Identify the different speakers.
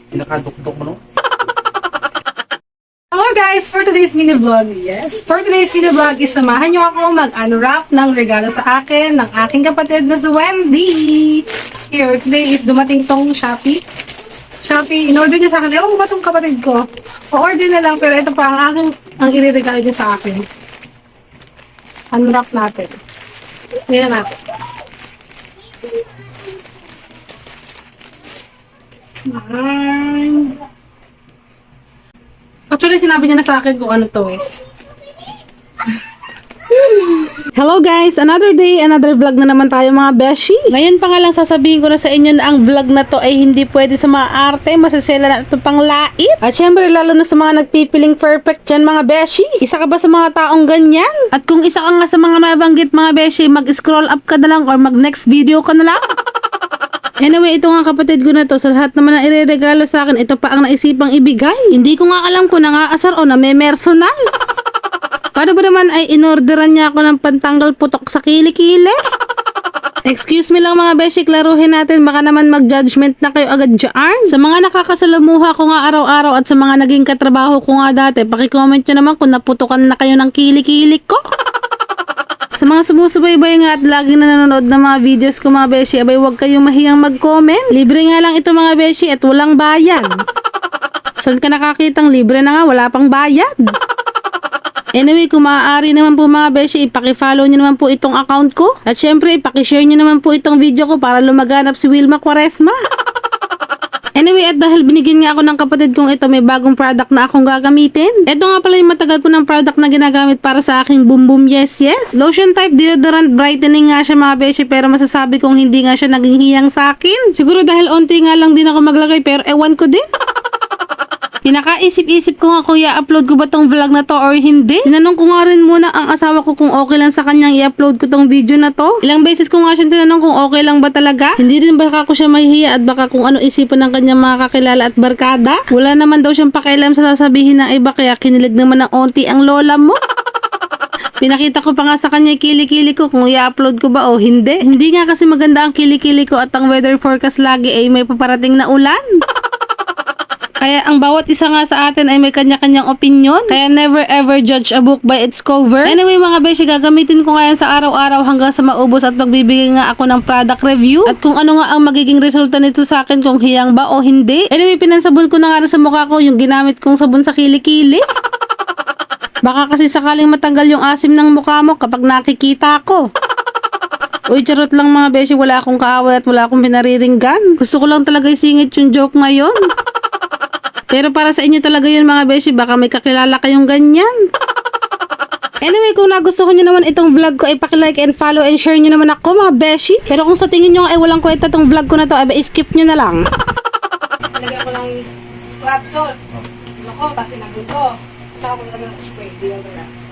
Speaker 1: Pinakadukdok mo, no?
Speaker 2: Hello guys! For today's mini vlog, is samahan niyo ako mag-unwrap ng regalo sa akin ng aking kapatid na si Wendy. Here, today is dumating tong Shopee. In-order niya sa akin. Ewan ko ba tong kapatid ko? O-order na lang, pero ito pa ang iniregalo niya sa akin. Unwrap natin. Tingnan natin. Actually, sinabi niya na sa akin kung ano to eh. Hello guys! Another day, another vlog na naman tayo mga beshi. Ngayon pa nga lang sasabihin ko na sa inyo na ang vlog na to ay hindi pwede sa mga arte. Masasela na ito pang lait. At syempre lalo na sa mga nagpipiling perfect dyan mga beshi. Isa ka ba sa mga taong ganyan? At kung isa ka nga sa mga nabanggit mga beshi, mag-scroll up ka na lang or mag-next video ka na lang. Anyway, ito nga kapatid ko na to, sa lahat naman na ireregalo sa akin, ito pa ang naisipang ibigay. Hindi ko nga alam kung nangaasar o namemersonal. Paano ba naman ay inorderan niya ako ng pantanggal putok sa kilikili? Excuse me lang mga beshi, klaruhin natin, baka naman mag-judgment na kayo agad dyan. Sa mga nakakasalamuha ko nga araw-araw at sa mga naging katrabaho ko nga dati, pakicomment nyo naman kung naputukan na kayo ng kilikili ko. Sa mga sumusubaybay nga at laging nanonood ng mga videos ko mga beshi, abay huwag kayong mahiyang mag-comment. Libre nga lang ito mga beshi at walang bayad. Saan ka nakakitang libre na nga, wala pang bayad? Anyway, kung maaari naman po mga beshi, ipaki-follow nyo naman po itong account ko. At syempre, ipaki-share nyo naman po itong video ko para lumaganap si Wilma Quaresma. Anyway, at dahil binigyan nga ako ng kapatid kong ito, may bagong product na akong gagamitin. Ito nga pala yung matagal ko ng product na ginagamit para sa aking Boom Boom Yes Yes. Lotion type deodorant brightening nga siya mga beshi, pero masasabi kong hindi nga siya naging hiyang sa akin. Siguro dahil onti nga lang din ako maglagay, pero ewan ko din. Pinakaisip-isip ko nga kung i-upload ko ba tong vlog na to or hindi. Tinanong ko nga rin muna ang asawa ko kung okay lang sa kanyang i-upload ko tong video na to. Ilang beses ko nga siyang tinanong kung okay lang ba talaga. Hindi rin baka ko siya mahihiya at baka kung ano isipan ng kanyang mga kakilala at barkada. Wala naman daw siyang pakialam sa sasabihin ng iba, kaya kinilig naman ng onti ang lola mo. Pinakita ko pa nga sa kanya yung kilikili ko kung i-upload ko ba o hindi. Hindi nga kasi maganda ang kilikili ko at ang weather forecast lagi ay may paparating na ulan. Kaya ang bawat isa nga sa atin ay may kanya-kanyang opinion. Kaya never ever judge a book by its cover. Anyway mga beshi, gagamitin ko nga yan sa araw-araw hanggang sa maubos at magbibigay nga ako ng product review. At kung ano nga ang magiging resulta nito sa akin, kung hiyang ba o hindi. Anyway, pinansabon ko na nga rin sa mukha ko yung ginamit kong sabon sa kilikili. Baka kasi sakaling matanggal yung asim ng mukha mo kapag nakikita ko. Uy, charot lang mga beshi, wala akong kaaway at wala akong pinariringgan. Gusto ko lang talaga isingit yung joke ngayon. Pero para sa inyo talaga yun mga beshi, baka may kakilala kayong ganyan. Anyway, kung nagustuhan nyo naman itong vlog ko, ay paki-like and follow and share nyo naman ako mga beshi. Pero kung sa tingin nyo ay walang kwenta itong vlog ko na to, ay skip nyo na lang. Nalagyan ko lang yung scrap salt. Ako, kasi naguto. Tsaka ko nalagyan ng spray deodorant.